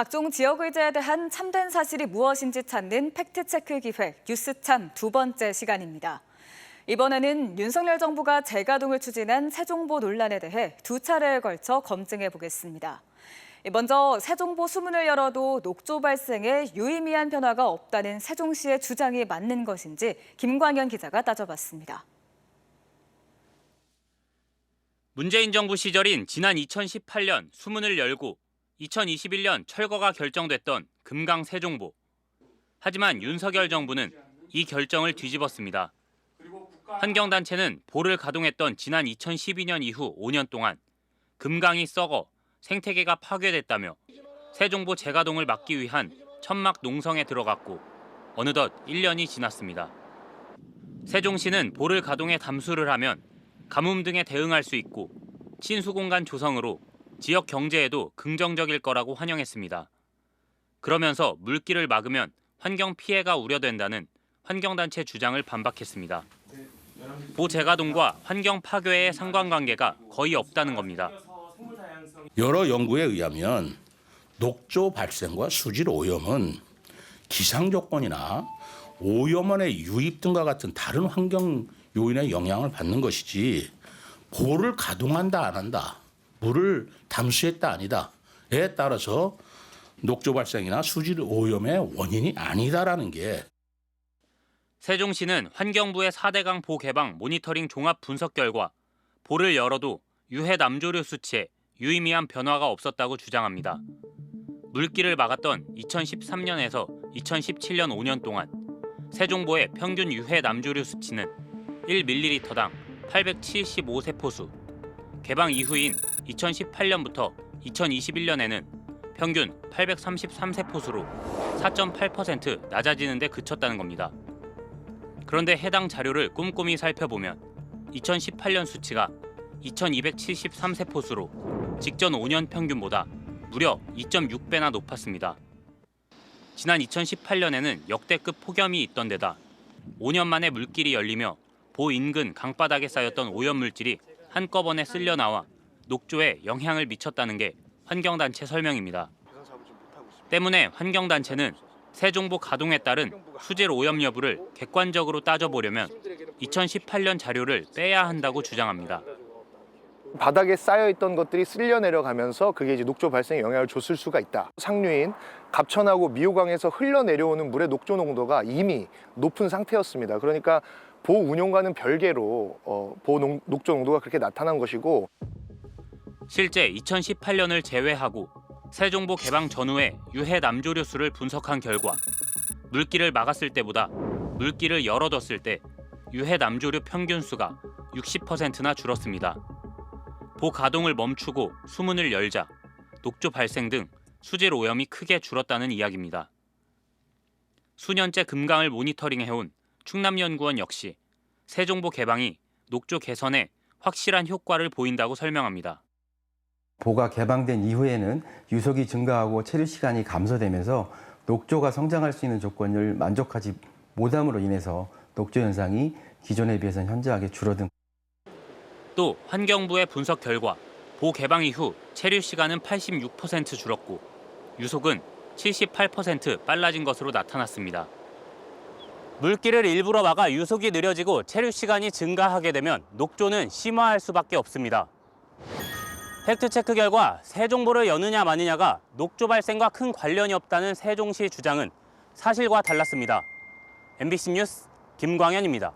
각종 지역 의제에 대한 참된 사실이 무엇인지 찾는 팩트체크 기획 뉴스참 두 번째 시간입니다. 이번에는 윤석열 정부가 재가동을 추진한 새정보 논란에 대해 두 차례에 걸쳐 검증해 보겠습니다. 먼저 새정보 수문을 열어도 녹조 발생에 유의미한 변화가 없다는 세종시의 주장이 맞는 것인지 김광현 기자가 따져봤습니다. 문재인 정부 시절인 지난 2018년 수문을 열고 2021년 철거가 결정됐던 금강 세종보. 하지만 윤석열 정부는 이 결정을 뒤집었습니다. 환경단체는 보를 가동했던 지난 2012년 이후 5년 동안 금강이 썩어 생태계가 파괴됐다며 세종보 재가동을 막기 위한 천막 농성에 들어갔고 어느덧 1년이 지났습니다. 세종시는 보를 가동해 담수를 하면 가뭄 등에 대응할 수 있고 친수공간 조성으로 지역 경제에도 긍정적일 거라고 환영했습니다. 그러면서 물길을 막으면 환경 피해가 우려된다는 환경단체 주장을 반박했습니다. 보 재가동과 환경 파괴의 상관관계가 거의 없다는 겁니다. 여러 연구에 의하면 녹조 발생과 수질 오염은 기상 조건이나 오염원의 유입 등과 같은 다른 환경 요인의 영향을 받는 것이지 보를 가동한다 안 한다, 물을 담수했다 아니다에 따라서 녹조 발생이나 수질 오염의 원인이 아니다라는 게. 세종시는 환경부의 4대강 보 개방 모니터링 종합 분석 결과 보를 열어도 유해 남조류 수치에 유의미한 변화가 없었다고 주장합니다. 물길을 막았던 2013년에서 2017년 5년 동안 세종보의 평균 유해 남조류 수치는 1ml당 875세포수, 개방 이후인 2018년부터 2021년에는 평균 833세포수로 4.8% 낮아지는 데 그쳤다는 겁니다. 그런데 해당 자료를 꼼꼼히 살펴보면 2018년 수치가 2273세포수로 직전 5년 평균보다 무려 2.6배나 높았습니다. 지난 2018년에는 역대급 폭염이 있던 데다 5년 만에 물길이 열리며 보 인근 강바닥에 쌓였던 오염물질이 한꺼번에 쓸려 나와 녹조에 영향을 미쳤다는 게 환경단체 설명입니다. 때문에 환경단체는 세종보 가동에 따른 수질 오염 여부를 객관적으로 따져보려면 2018년 자료를 빼야 한다고 주장합니다. 바닥에 쌓여있던 것들이 쓸려 내려가면서 그게 이제 녹조 발생에 영향을 줬을 수가 있다. 상류인 갑천하고 미호강에서 흘러내려오는 물의 녹조 농도가 이미 높은 상태였습니다. 그러니까 보 운용과는 별개로 녹조 농도가 그렇게 나타난 것이고, 실제 2018년을 제외하고 세종보 개방 전후의 유해 남조류 수를 분석한 결과 물길을 막았을 때보다 물길을 열어뒀을 때 유해 남조류 평균 수가 60%나 줄었습니다. 보 가동을 멈추고 수문을 열자 녹조 발생 등 수질 오염이 크게 줄었다는 이야기입니다. 수년째 금강을 모니터링해온 충남연구원 역시 세종보 개방이 녹조 개선에 확실한 효과를 보인다고 설명합니다. 보가 개방된 이후에는 유속이 증가하고 체류 시간이 감소되면서 녹조가 성장할 수 있는 조건을 만족하지 못함으로 인해서 녹조 현상이 기존에 비해서는 현저하게 줄어든. 또 환경부의 분석 결과 보 개방 이후 체류 시간은 86% 줄었고 유속은 78% 빨라진 것으로 나타났습니다. 물길을 일부러 막아 유속이 느려지고 체류 시간이 증가하게 되면 녹조는 심화할 수밖에 없습니다. 팩트체크 결과 세종보를 여느냐 마느냐가 녹조 발생과 큰 관련이 없다는 세종시 주장은 사실과 달랐습니다. MBC 뉴스 김광현입니다.